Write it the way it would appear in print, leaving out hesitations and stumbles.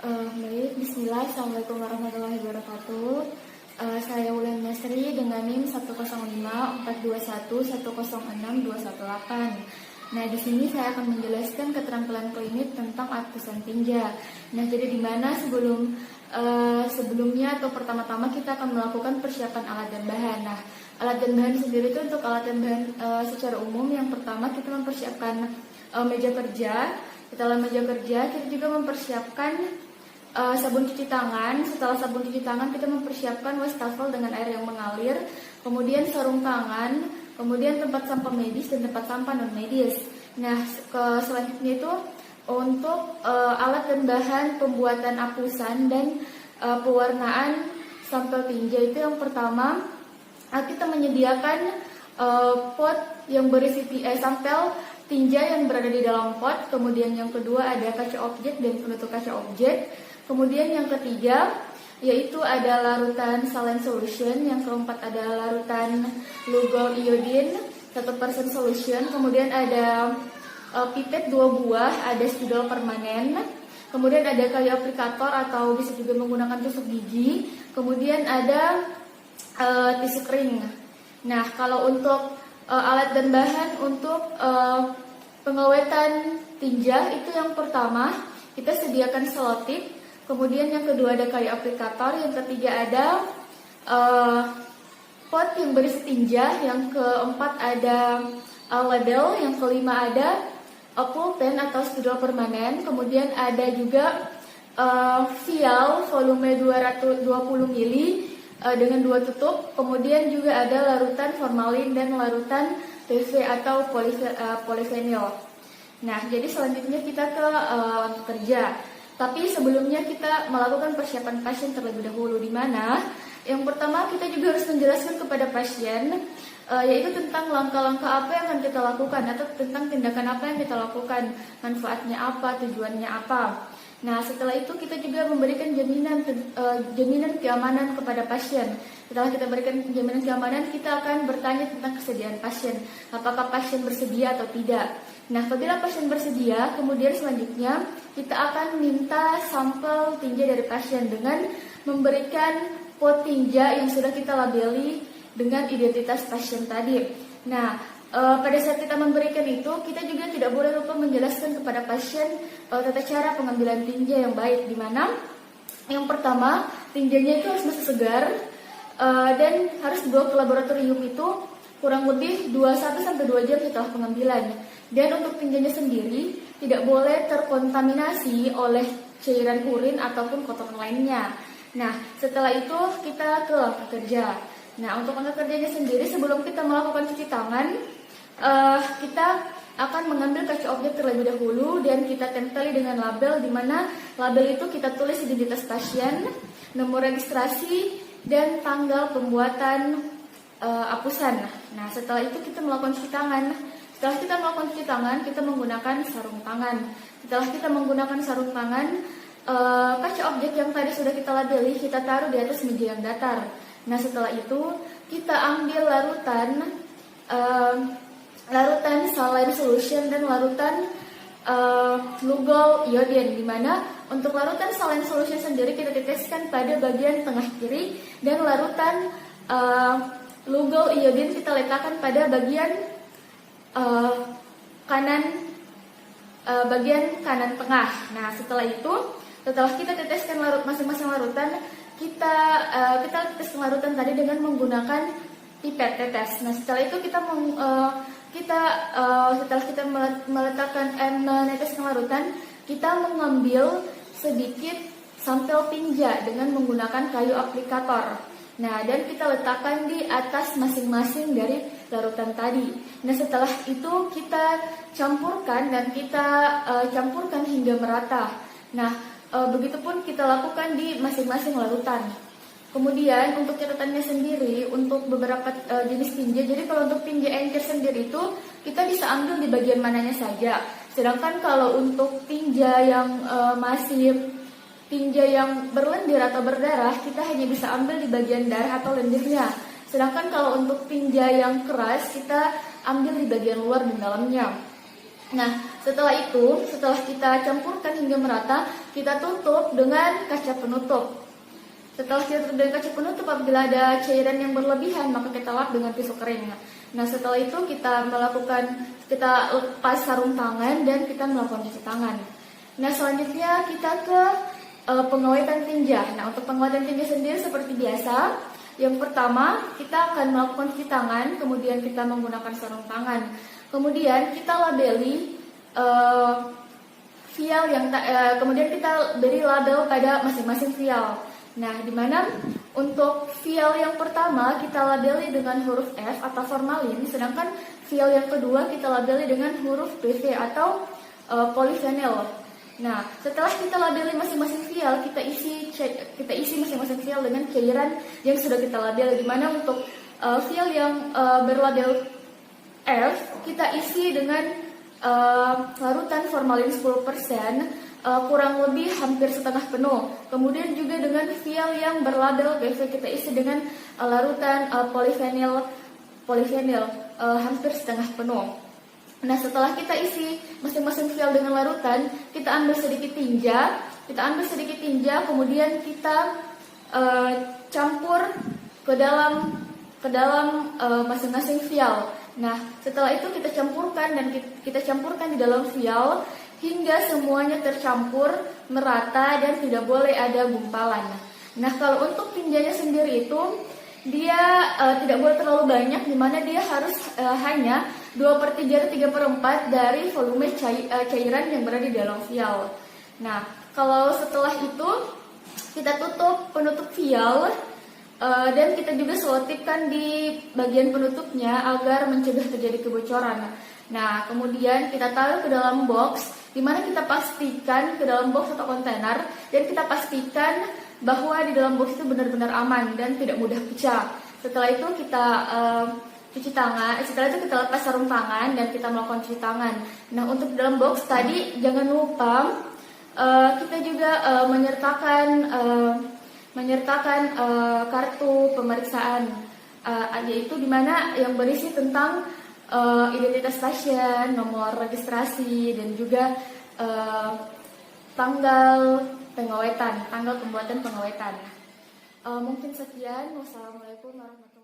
Baik, bismillah, assalamualaikum warahmatullahi wabarakatuh. Saya Wulan Nasri dengan NIM 10542110628. Nah, di sini saya akan menjelaskan keterampilan klinik tentang apusan tinja. Nah, jadi di mana sebelumnya atau pertama-tama kita akan melakukan persiapan alat dan bahan. Nah, alat dan bahan sendiri itu untuk alat dan bahan secara umum, yang pertama kita mempersiapkan meja kerja. Setelah meja kerja, kita juga mempersiapkan sabun cuci tangan. Setelah sabun cuci tangan, kita mempersiapkan wastafel dengan air yang mengalir, kemudian sarung tangan, kemudian tempat sampah medis dan tempat sampah non medis. Nah, selanjutnya itu untuk alat dan bahan pembuatan apusan dan pewarnaan sampel tinja. Itu yang pertama, kita menyediakan pot yang berisi sampel tinja yang berada di dalam pot. Kemudian yang kedua ada kaca objek dan penutup kaca objek. Kemudian yang ketiga yaitu ada larutan saline solution. Yang keempat ada larutan Lugol iodine 1% solution. Kemudian ada pipet 2 buah, ada spidol permanen. Kemudian ada kayu aplikator atau bisa juga menggunakan tusuk gigi. Kemudian ada tisu kering. Nah, kalau untuk alat dan bahan untuk pengawetan tinja, itu yang pertama kita sediakan selotip. Kemudian yang kedua ada kayu aplikator. Yang ketiga ada pot yang berisi tinja. Yang keempat ada label. Yang kelima ada pulpen atau spidol permanen. Kemudian ada juga vial volume 220 ml dengan 2 tutup. Kemudian juga ada larutan formalin dan larutan PV atau polifenil. Nah, jadi selanjutnya kita ke kerja. Tapi sebelumnya kita melakukan persiapan pasien terlebih dahulu, di mana yang pertama kita juga harus menjelaskan kepada pasien yaitu tentang langkah-langkah apa yang akan kita lakukan atau tentang tindakan apa yang kita lakukan, manfaatnya apa, tujuannya apa. Nah, setelah itu kita juga memberikan jaminan keamanan kepada pasien. Setelah kita berikan jaminan keamanan, kita akan bertanya tentang kesediaan pasien. Apakah pasien bersedia atau tidak? Nah, apabila pasien bersedia, kemudian selanjutnya kita akan minta sampel tinja dari pasien dengan memberikan pot tinja yang sudah kita labeli dengan identitas pasien tadi. Nah, pada saat kita memberikan itu, kita juga tidak boleh lupa menjelaskan kepada pasien tata cara pengambilan tinja yang baik, di mana yang pertama, tinjanya itu harus masih segar dan harus dibawa ke laboratorium itu kurang lebih 21-2 jam setelah pengambilan. Dan untuk tinjanya sendiri tidak boleh terkontaminasi oleh cairan urin ataupun kotoran lainnya. Nah, setelah itu kita ke langkah kerja. Nah, untuk langkah kerjanya sendiri, sebelum kita melakukan cuci tangan, kita akan mengambil kaca objek terlebih dahulu dan kita tempeli dengan label, di mana label itu kita tulis identitas pasien, nomor registrasi, dan tanggal pembuatan apusan. Nah, setelah itu kita melakukan cuci tangan. Setelah kita melakukan cuci tangan, kita menggunakan sarung tangan. Setelah kita menggunakan sarung tangan, kaca objek yang tadi sudah kita labeli kita taruh di atas meja yang datar. Nah, setelah itu kita ambil larutan saline solution dan larutan Lugol iodine, di mana untuk larutan saline solution sendiri kita teteskan pada bagian tengah kiri, dan larutan Lugol iodine kita letakkan pada bagian bagian kanan tengah. Nah, setelah kita teteskan masing-masing larutan, kita teteskan larutan tadi dengan menggunakan pipet tetes. Nah, setelah itu setelah kita meneteskan larutan, kita mengambil sedikit sampel tinja dengan menggunakan kayu aplikator. Nah, dan kita letakkan di atas masing-masing dari larutan tadi. Nah, setelah itu kita campurkan dan kita campurkan hingga merata. Nah, begitupun kita lakukan di masing-masing larutan. Kemudian untuk catatannya sendiri untuk beberapa jenis tinja. Jadi kalau untuk tinja encer sendiri itu kita bisa ambil di bagian mananya saja. Sedangkan kalau untuk tinja yang tinja yang berlendir atau berdarah, kita hanya bisa ambil di bagian darah atau lendirnya. Sedangkan kalau untuk tinja yang keras, kita ambil di bagian luar dan dalamnya. Nah, setelah itu, setelah kita campurkan hingga merata, kita tutup dengan kaca penutup. Setelah kita tutup dengan kaca penutup, apabila ada cairan yang berlebihan, maka kita lap dengan tisu kering. Nah, setelah itu kita lepas sarung tangan dan kita melakukan cuci tangan. Nah, selanjutnya kita ke pengawetan tinja. Nah, untuk pengawetan tinja sendiri seperti biasa. Yang pertama, kita akan melakukan cuci tangan, kemudian kita menggunakan sarung tangan. Kemudian kita labeli vial kemudian kita beri label pada masing-masing vial. Nah, di mana untuk vial yang pertama kita labeli dengan huruf F atau formalin, sedangkan vial yang kedua kita labeli dengan huruf PV atau polifenol. Nah, setelah kita labeli masing-masing vial, kita isi masing-masing vial dengan cairan yang sudah kita label. Di mana untuk vial yang berlabel F, kita isi dengan larutan formalin 10%, kurang lebih hampir setengah penuh. Kemudian juga dengan vial yang berlabel PV, kita isi dengan larutan polifenol hampir setengah penuh. Nah, setelah kita isi masing-masing vial dengan larutan, kita ambil sedikit tinja, kemudian kita campur ke dalam masing-masing vial. Nah, setelah itu kita campurkan di dalam vial hingga semuanya tercampur merata dan tidak boleh ada gumpalan. Nah, kalau untuk tinjanya sendiri itu dia tidak boleh terlalu banyak, di mana dia harus hanya 2/3 atau 3/4 dari volume cairan yang berada di dalam vial. Nah, kalau setelah itu kita tutup penutup vial dan kita juga selotipkan di bagian penutupnya agar mencegah terjadi kebocoran. Nah, kemudian kita taruh ke dalam box, di mana kita pastikan ke dalam box atau kontainer, dan kita pastikan bahwa di dalam box itu benar-benar aman dan tidak mudah pecah. Setelah itu kita cuci tangan, setelah itu kita lepas sarung tangan dan kita melakukan cuci tangan. Nah, untuk dalam box tadi jangan lupa kita juga menyertakan kartu pemeriksaan, yaitu di mana yang berisi tentang identitas pasien, nomor registrasi, dan juga tanggal pembuatan pengawetan. Mungkin sekian. Wassalamualaikum warahmatullahi wabarakatuh.